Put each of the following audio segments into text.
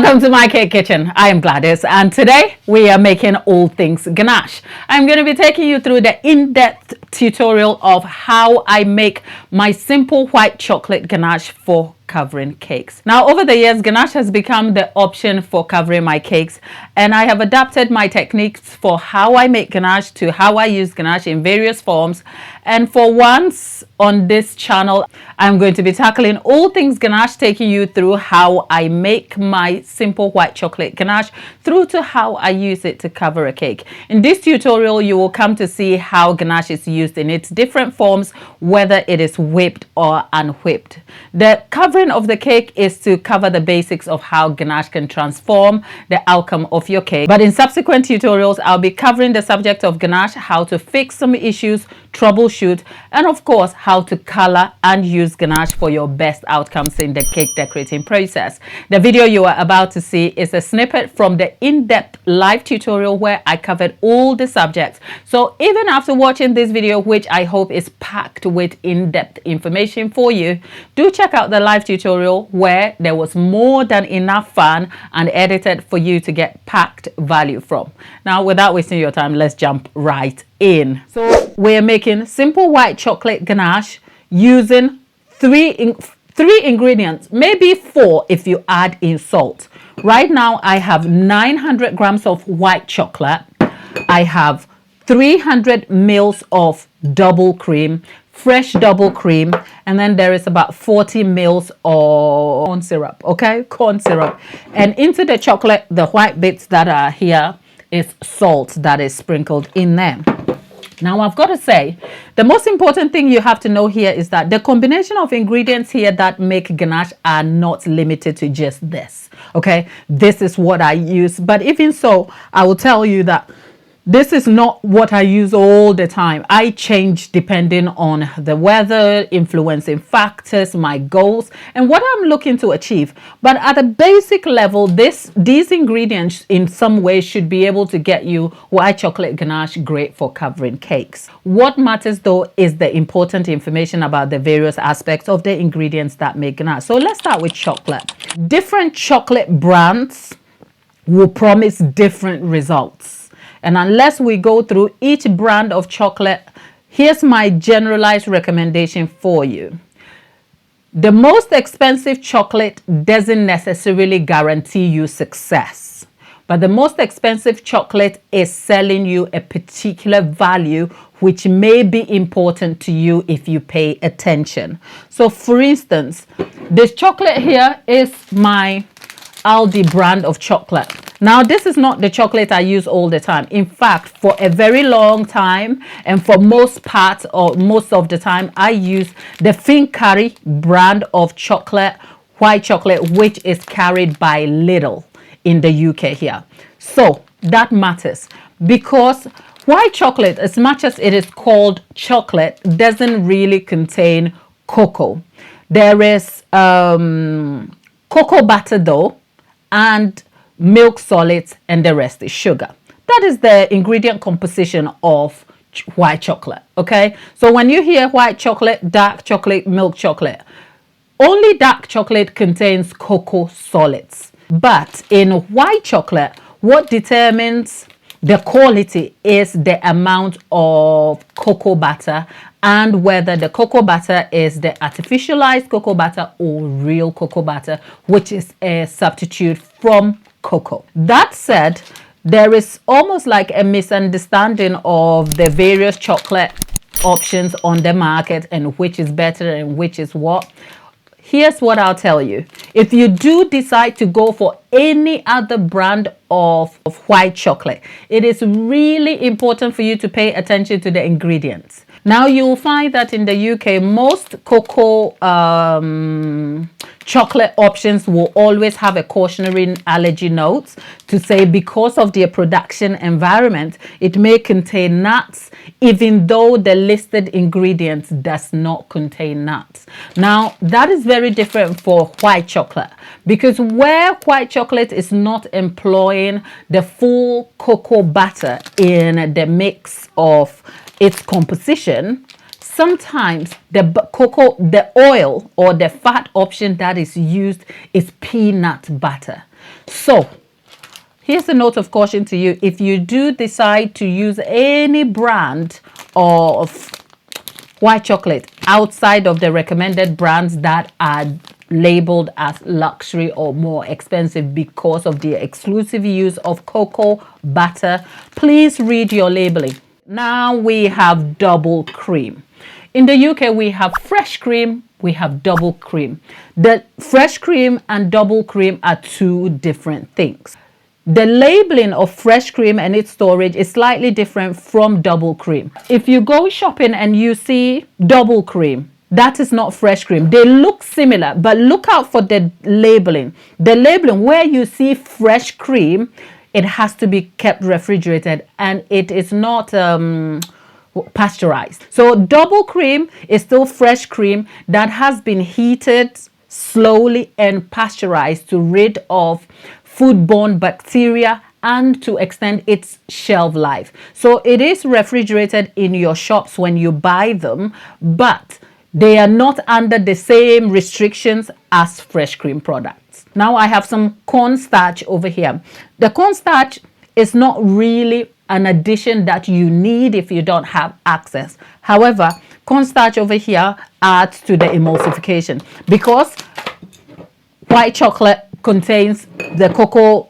Welcome to my cake kitchen. I am Gladys, and today we are making all things ganache. I'm going to be taking you through the in-depth tutorial of how I make my simple white chocolate ganache for covering cakes. Now, over the years, ganache has become the option for covering my cakes, and I have adapted my techniques for how I make ganache to how I use ganache in various forms. And for once on this channel, I'm going to be tackling all things ganache, taking you through how I make my simple white chocolate ganache through to how I use it to cover a cake. In this tutorial, you will come to see how ganache is used in its different forms, whether it is whipped or unwhipped. The covering of the cake is to cover the basics of how ganache can transform the outcome of your cake. But in subsequent tutorials, I'll be covering the subject of ganache, how to fix some issues, troubleshoot, and of course, how to color and use ganache for your best outcomes in the cake decorating process. The video you are about to see is a snippet from the in-depth live tutorial where I covered all the subjects. So even after watching this video, which I hope is packed with in-depth information for you, do check out the live tutorial where there was more than enough fun and edited for you to get packed value from. Now, without wasting your time, let's jump right in. So we're making simple white chocolate ganache using three ingredients, maybe 4 if you add in salt. Right now I have 900 grams of white chocolate. I have 300 mils of double cream, fresh double cream, and then there is about 40 mils of corn syrup, okay? Corn syrup. And into the chocolate, the white bits that are here is salt that is sprinkled in there. Now, I've got to say, the most important thing you have to know here is that the combination of ingredients here that make ganache are not limited to just this, okay? This is what I use, but even so, I will tell you that this is not what I use all the time. I change depending on the weather, influencing factors, my goals, and what I'm looking to achieve. But at a basic level, these ingredients in some way should be able to get you white chocolate ganache great for covering cakes. What matters though is the important information about the various aspects of the ingredients that make ganache. So let's start with chocolate. Different chocolate brands will promise different results. And unless we go through each brand of chocolate, here's my generalized recommendation for you. The most expensive chocolate doesn't necessarily guarantee you success, but the most expensive chocolate is selling you a particular value which may be important to you if you pay attention. So for instance, this chocolate here is my Aldi brand of chocolate. Now, this is not the chocolate I use all the time. In fact, for a very long time, and for most parts or most of the time, I use the Fincari brand of chocolate, white chocolate, which is carried by Lidl in the UK here. So that matters because white chocolate, as much as it is called chocolate, doesn't really contain cocoa. There is cocoa butter though, and milk solids, and the rest is sugar. That is the ingredient composition of white chocolate, okay? So when you hear white chocolate, dark chocolate, milk chocolate, only dark chocolate contains cocoa solids. But in white chocolate, what determines the quality is the amount of cocoa butter and whether the cocoa butter is the artificialized cocoa butter or real cocoa butter, which is a substitute from cocoa. That said, there is almost like a misunderstanding of the various chocolate options on the market and which is better and which is what. Here's what I'll tell you. If you do decide to go for any other brand of white chocolate, it is really important for you to pay attention to the ingredients. Now, you'll find that in the UK, most cocoa chocolate options will always have a cautionary allergy notes to say because of their production environment, it may contain nuts, even though the listed ingredients does not contain nuts. Now, that is very different for white chocolate because where white chocolate is not employing the full cocoa butter in the mix of its composition, sometimes the oil or the fat option that is used is peanut butter. So here's a note of caution to you. If you do decide to use any brand of white chocolate outside of the recommended brands that are labeled as luxury or more expensive because of the exclusive use of cocoa butter, please read your labeling. Now we have double cream. In the UK, we have fresh cream, we have double cream. The fresh cream and double cream are two different things. The labeling of fresh cream and its storage is slightly different from double cream. If you go shopping and you see double cream, that is not fresh cream. They look similar, but look out for the labeling. The labeling where you see fresh cream, it has to be kept refrigerated and it is not pasteurized. So double cream is still fresh cream that has been heated slowly and pasteurized to rid of foodborne bacteria and to extend its shelf life. So it is refrigerated in your shops when you buy them, but they are not under the same restrictions as fresh cream products. Now I have some cornstarch over here. The cornstarch is not really an addition that you need if you don't have access. However, cornstarch over here adds to the emulsification because white chocolate contains the cocoa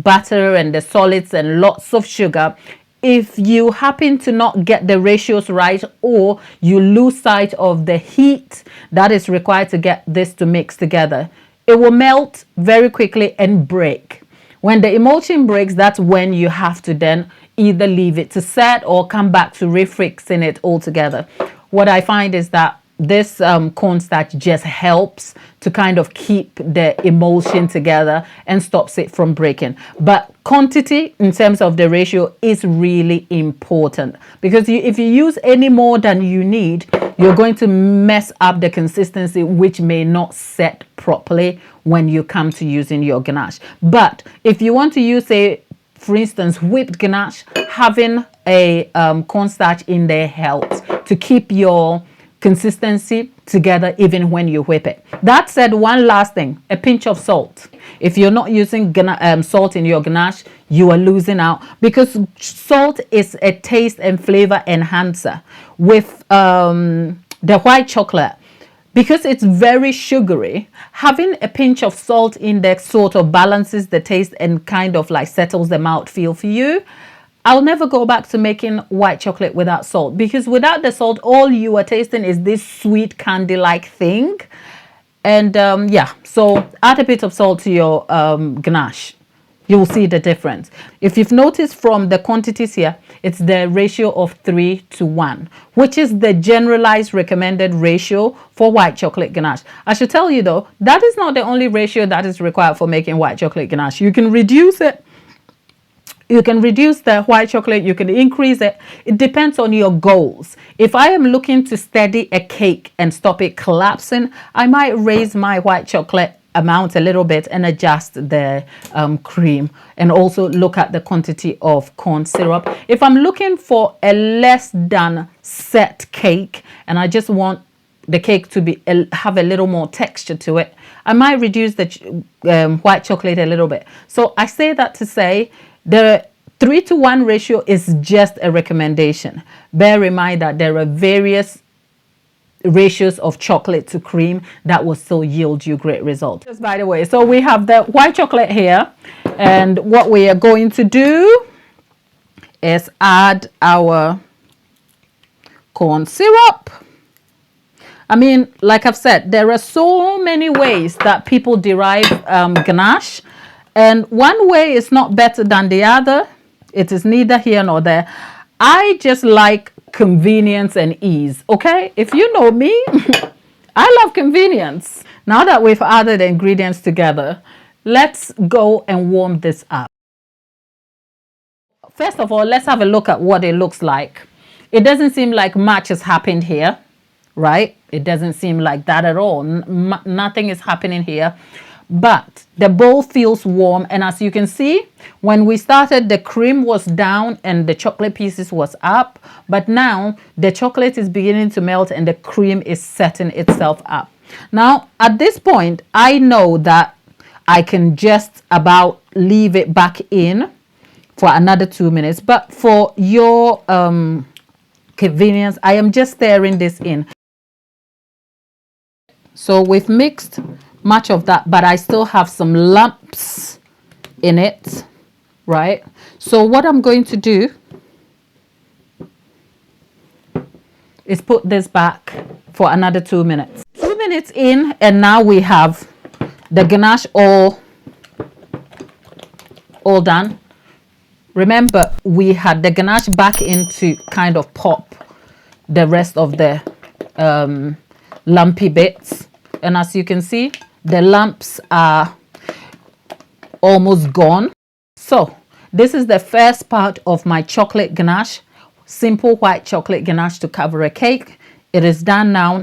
butter and the solids and lots of sugar. If you happen to not get the ratios right or you lose sight of the heat that is required to get this to mix together, it will melt very quickly and break. When the emulsion breaks, that's when you have to then either leave it to set or come back to refixing it altogether. What I find is that this cornstarch just helps to kind of keep the emulsion together and stops it from breaking. But quantity in terms of the ratio is really important because if you use any more than you need, you're going to mess up the consistency, which may not set properly when you come to using your ganache. But if you want to use, say, for instance, whipped ganache, having a cornstarch in there helps to keep your consistency together even when you whip it. That said, one last thing, a pinch of salt. If you're not using salt in your ganache, you are losing out because salt is a taste and flavor enhancer. With the white chocolate, because it's very sugary, having a pinch of salt in there sort of balances the taste and kind of like settles the mouthfeel for you. I'll never go back to making white chocolate without salt because without the salt, all you are tasting is this sweet candy-like thing. And yeah, so add a bit of salt to your ganache. You'll see the difference. If you've noticed from the quantities here, it's the ratio of 3:1, which is the generalized recommended ratio for white chocolate ganache. I should tell you though, that is not the only ratio that is required for making white chocolate ganache. You can reduce it. You can reduce the white chocolate, you can increase it. It depends on your goals. If I am looking to steady a cake and stop it collapsing, I might raise my white chocolate amount a little bit and adjust the cream, and also look at the quantity of corn syrup. If I'm looking for a less than set cake and I just want the cake to be have a little more texture to it, I might reduce the white chocolate a little bit. So I say that to say the 3:1 ratio is just a recommendation. Bear in mind that there are various ratios of chocolate to cream that will still yield you great results. Just by the way, so we have the white chocolate here, and what we are going to do is add our corn syrup. I mean, like I've said, there are so many ways that people derive ganache, and one way is not better than the other. It is neither here nor there. I just like convenience and ease, okay? If you know me, I love convenience. Now that we've added the ingredients together, let's go and warm this up. First of all, let's have a look at what it looks like. It doesn't seem like much has happened here, right? It doesn't seem like that at all. Nothing is happening here. But the bowl feels warm, and as you can see, when we started, the cream was down and the chocolate pieces was up, but now the chocolate is beginning to melt and the cream is setting itself up. Now at this point, I know that I can just about leave it back in for another 2 minutes. But for your convenience, I am just stirring this in. So we've mixed much of that, but I still have some lumps in it, right? So what I'm going to do is put this back for another 2 minutes. 2 minutes in, and now we have the ganache all done. Remember, we had the ganache back in to kind of pop the rest of the lumpy bits, and as you can see, the lumps are almost gone. So this is the first part of my chocolate ganache, simple white chocolate ganache to cover a cake. It is done now.